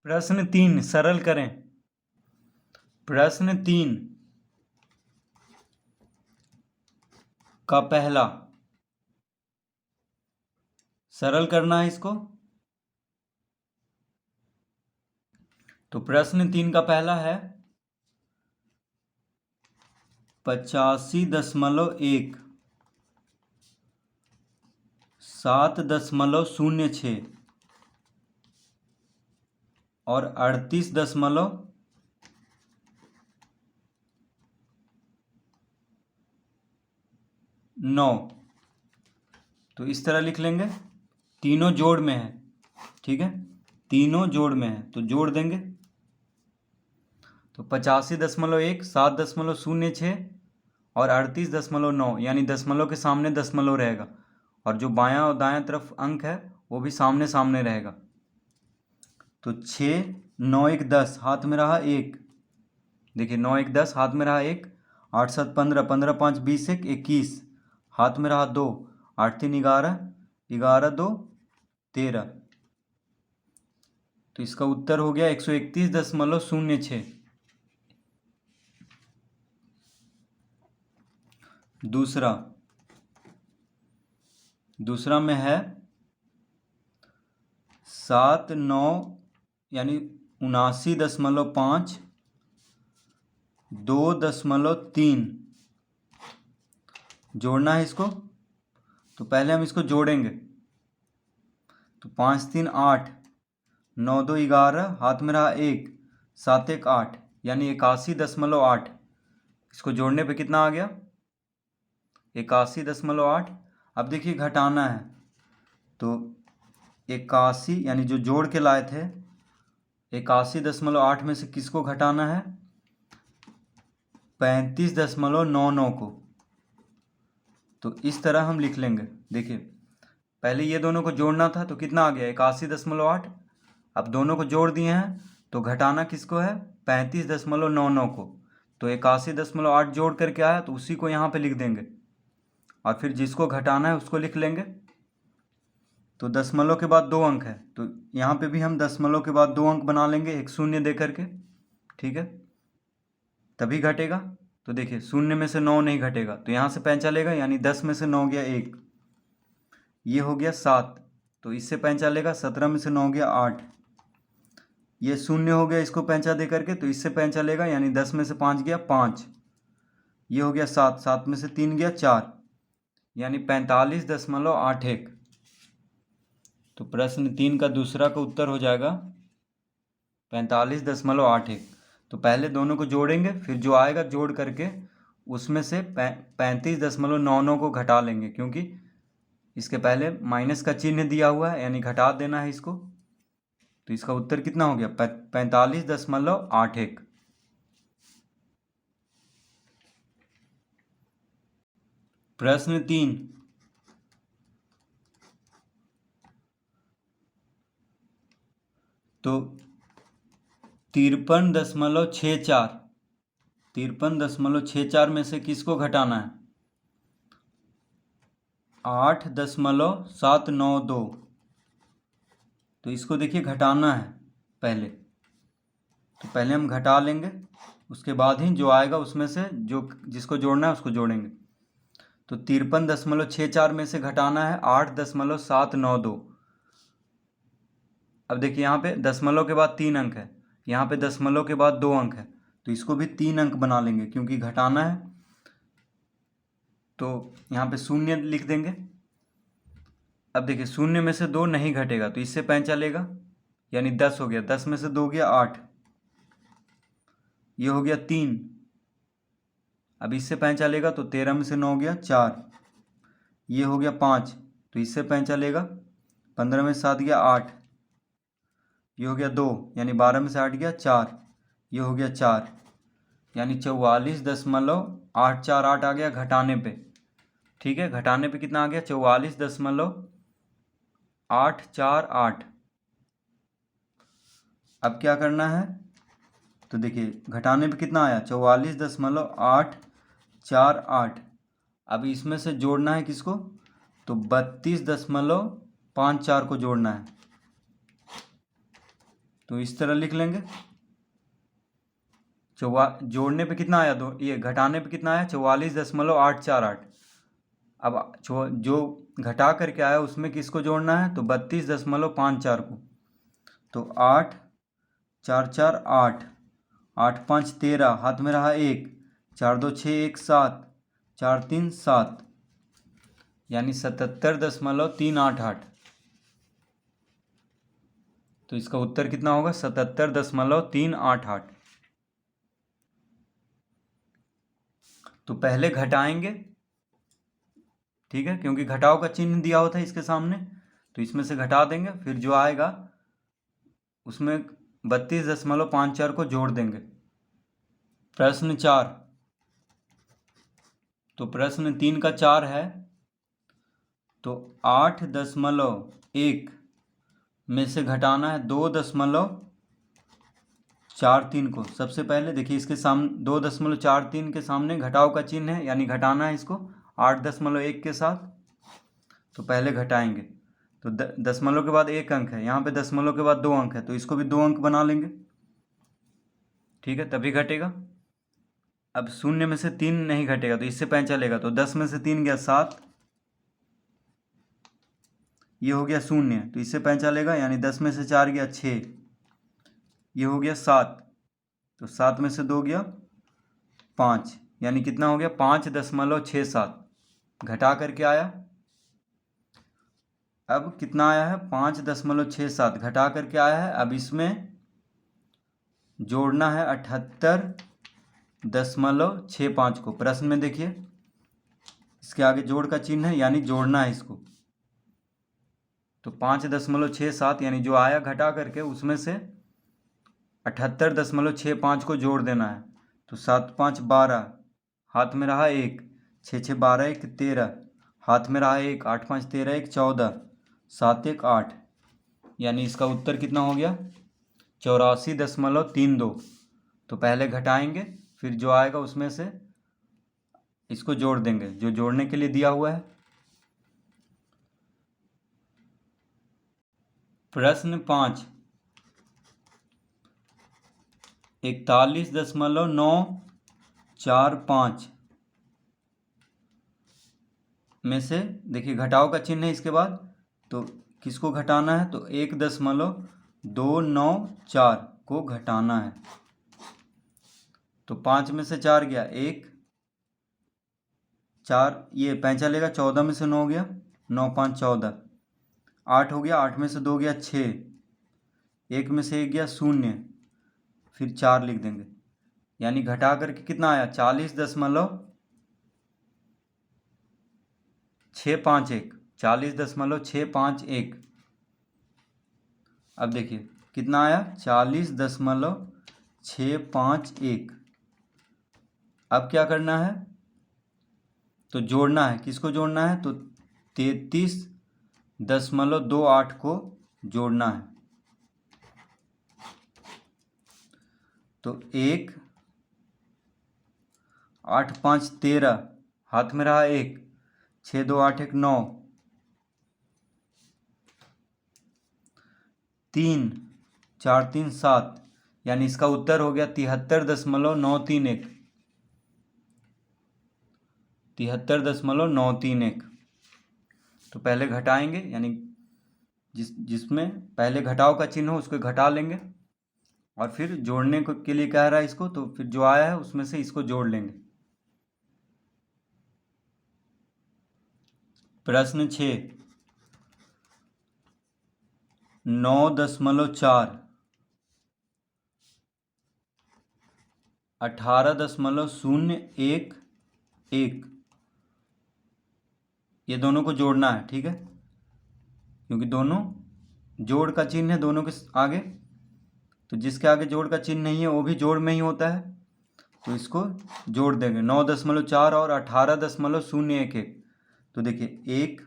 प्रश्न 3 सरल करें। प्रश्न 3 का पहला सरल करना है इसको। तो प्रश्न 3 का पहला है 85.1 7.06 और 38.9। तो इस तरह लिख लेंगे। तीनों जोड़ में है, ठीक है, तीनों जोड़ में है तो जोड़ देंगे। तो 85.1 7.06 और 38.9 यानी दशमलव के सामने दशमलव रहेगा और जो बायां और दायां तरफ अंक है वो भी सामने सामने रहेगा। तो 6 9 1 10 हाथ में रहा 1, देखिए 9 1 10 हाथ में रहा 1, 8 7 15 15 5 20 1 21 हाथ में रहा 2, 8 3 11 11 2 13। तो इसका उत्तर हो गया 131.06। दूसरा में है 7 9 यानी 79.5 2.3 जोड़ना है इसको। तो पहले हम इसको जोड़ेंगे। तो 5 3 8 9 2 11 हाथ में रहा 1, 7 1 8 यानी 81.8। इसको जोड़ने पे कितना आ गया 81.8। अब देखिए घटाना है तो 81 यानी जो जोड़ के लाए थे 81.8 में से किसको घटाना है 35.99 को। तो इस तरह हम लिख लेंगे। देखिए पहले ये दोनों को जोड़ना था तो कितना आ गया 81.8। अब दोनों को जोड़ दिए हैं तो घटाना किसको है 35.99 को। तो 81.8 जोड़ करके आया तो उसी को यहाँ पे लिख देंगे और फिर जिसको घटाना है उसको लिख लेंगे। तो दशमलव के बाद 2 अंक है तो यहाँ पे भी हम दशमलव के बाद 2 अंक बना लेंगे, एक शून्य दे करके, ठीक है, तभी घटेगा। तो देखिए शून्य में से 9 नहीं घटेगा तो यहाँ से पैंचा लेगा यानी 10 में से 9 गया 1, ये हो गया 7, तो इससे पैंचा लेगा 17 में से 9 गया 8, ये शून्य हो गया इसको पैंचा दे करके तो इससे पैंचा लेगा यानी 10 में से 5 गया 5, ये हो गया 7, 7 में से 3 गया 4 यानी 45.81। तो प्रश्न 3 का दूसरा का उत्तर हो जाएगा 45.81। तो पहले दोनों को जोड़ेंगे फिर जो आएगा जोड़ करके उसमें से 35.99 को घटा लेंगे क्योंकि इसके पहले माइनस का चिन्ह दिया हुआ है यानी घटा देना है इसको। तो इसका उत्तर कितना हो गया 45.81। प्रश्न 3 तो 53.64 में से किसको घटाना है 8.792। तो इसको देखिए घटाना है पहले, तो पहले हम घटा लेंगे उसके बाद ही जो आएगा उसमें से जो जिसको जोड़ना है उसको जोड़ेंगे। तो 53.64 में से घटाना है 8.792। अब देखिए यहाँ पे दशमलव के बाद 3 अंक है, यहाँ पे दशमलव के बाद 2 अंक है तो इसको भी 3 अंक बना लेंगे क्योंकि घटाना है। तो यहाँ पे शून्य लिख देंगे। अब देखिए शून्य में से 2 नहीं घटेगा तो इससे पैंचा लेगा यानी 10 हो गया, 10 में से 2 गया 8, ये हो गया 3। अब इससे पैंचा लेगा तो 13 में से 9 गया 4, ये हो गया 5, तो इससे पैंचा लेगा 15 में से 7 गया 8, ये हो गया 2 यानी 12 में से 8 गया 4, ये हो गया 4 यानी 44.848 आ गया घटाने पे, ठीक है। घटाने पे कितना आ गया 44.848। अब क्या करना है तो देखिए घटाने पे कितना आया 44.848। अब इसमें से जोड़ना है किसको तो 32.54 को जोड़ना है। तो इस तरह लिख लेंगे। जोड़ने पे कितना आया, ये घटाने पे कितना आया, 44.848। अब जो घटा करके आया उसमें किसको जोड़ना है, तो 32.54 को। तो 8 4 4 8, 8 5 13, हाथ में रहा 1, 4 2 6 1 7, 4 3 7, यानी 77.388। तो इसका उत्तर कितना होगा, 77.388। तो पहले घटाएंगे, ठीक है, क्योंकि घटाव का चिन्ह दिया होता है इसके सामने, तो इसमें से घटा देंगे, फिर जो आएगा उसमें 32.54 को जोड़ देंगे। प्रश्न 4, तो प्रश्न 3 का 4 है, तो 8.1 में से घटाना है 2.43 को। सबसे पहले देखिए इसके सामने 2.43 के सामने घटाव का चिन्ह है, यानी घटाना है इसको 8.1 के साथ। तो पहले घटाएंगे, तो दशमलव के बाद 1 अंक है, यहाँ पे दशमलव के बाद 2 अंक है, तो इसको भी 2 अंक बना लेंगे, ठीक है, तभी घटेगा। अब 0 में से 3 नहीं घटेगा, तो इससे 5 चलेगा, तो 10 में से 3 गया 7, ये हो गया 0, तो इससे 5 चलेगा, यानी 10 में से 4 गया 6, ये हो गया 7, तो 7 में से 2 गया 5, यानी कितना हो गया 5.67। घटा करके आया, अब कितना आया है 5.67 घटा करके आया है। अब इसमें जोड़ना है 78.65 को। प्रश्न में देखिए इसके आगे जोड़ का चिन्ह है, यानी जोड़ना है इसको। तो 5.67 यानी जो आया घटा करके उसमें से 78.65 को जोड़ देना है। तो 7 5 12, हाथ में रहा 1, 6 6 12 1 13, हाथ में रहा 1, 8 5 13 1 14, 7 1 8, यानी इसका उत्तर कितना हो गया 84.32। तो पहले घटाएंगे, फिर जो आएगा उसमें से इसको जोड़ देंगे, जो जोड़ने के लिए दिया हुआ है। प्रश्न 5, 41.945 में से देखिए घटाव का चिन्ह है इसके बाद, तो किसको घटाना है, तो 1.294 को घटाना है। तो 5 में से 4 गया 1, 4 ये 5 चलेगा, 14 में से 9 गया 9 5 14, 8 हो गया, 8 में से 2 गया 6, 1 में से 1 गया 0, फिर 4 लिख देंगे, यानी घटा करके कितना आया 40.651, 40.651। अब देखिए कितना आया 40.651। अब क्या करना है, तो जोड़ना है, किसको जोड़ना है, तो 33.28 को जोड़ना है। तो 1 8 5 13, हाथ में रहा 1, 6 2 8 1 9, 3 4 3 7, यानी इसका उत्तर हो गया 73.931, 73.931। तो पहले घटाएंगे, यानी जिसमें पहले घटाव का चिन्ह हो उसको घटा लेंगे, और फिर जोड़ने के लिए कह रहा है इसको, तो फिर जो आया है उसमें से इसको जोड़ लेंगे। प्रश्न 6, 9.4, 18.011, ये दोनों को जोड़ना है, ठीक है, क्योंकि दोनों जोड़ का चिन्ह है दोनों के आगे, तो जिसके आगे जोड़ का चिन्ह नहीं है वो भी जोड़ में ही होता है, तो इसको जोड़ देंगे 9.4 और 18.011। तो देखिए 1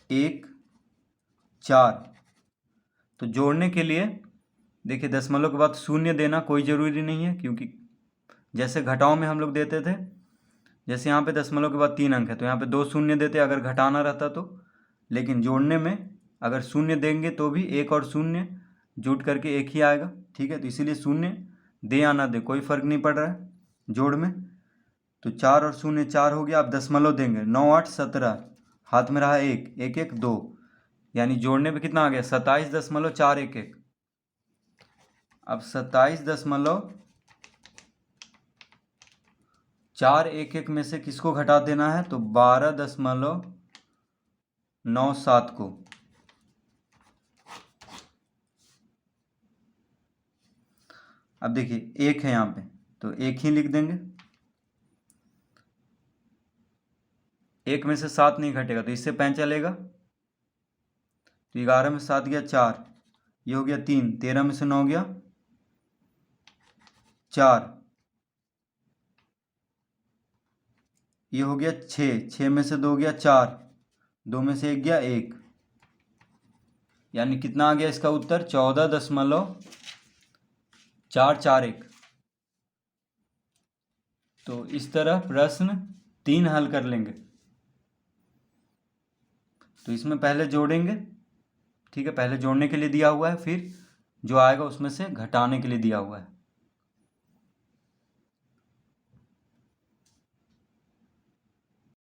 1 4, तो जोड़ने के लिए देखिए दशमलव के बाद 0 देना कोई ज़रूरी नहीं है, क्योंकि जैसे घटाव में हम लोग देते थे, जैसे यहाँ पे दशमलव के बाद 3 अंक है तो यहाँ पे 2 शून्य देते अगर घटाना रहता तो, लेकिन जोड़ने में अगर 0 देंगे तो भी 1 और 0 जुट करके एक ही आएगा, ठीक है। तो इसीलिए शून्य दे या ना दे कोई फर्क नहीं पड़ रहा है जोड़ में। तो 4 और 0 4 हो गया। अब दशमलव देंगे, 9 8 17, हाथ में रहा 1 1 1 2, यानी जोड़ने पे कितना आ गया 27.411। अब 27.411 में से किसको घटा देना है, तो 12.97 को। अब देखिए 1 है यहाँ पे, तो 1 ही लिख देंगे। 1 में से 7 नहीं घटेगा तो इससे 5 चलेगा। तो 11 में 7 गया 4, ये हो गया 3, 13 में से 9 गया 4, ये हो गया 6, 6 में से 2 गया 4, 2 में से 1 गया 1, यानी कितना आ गया इसका उत्तर 14.441। तो इस तरह प्रश्न 3 हल कर लेंगे। तो इसमें पहले जोड़ेंगे, ठीक है, पहले जोड़ने के लिए दिया हुआ है, फिर जो आएगा उसमें से घटाने के लिए दिया हुआ है।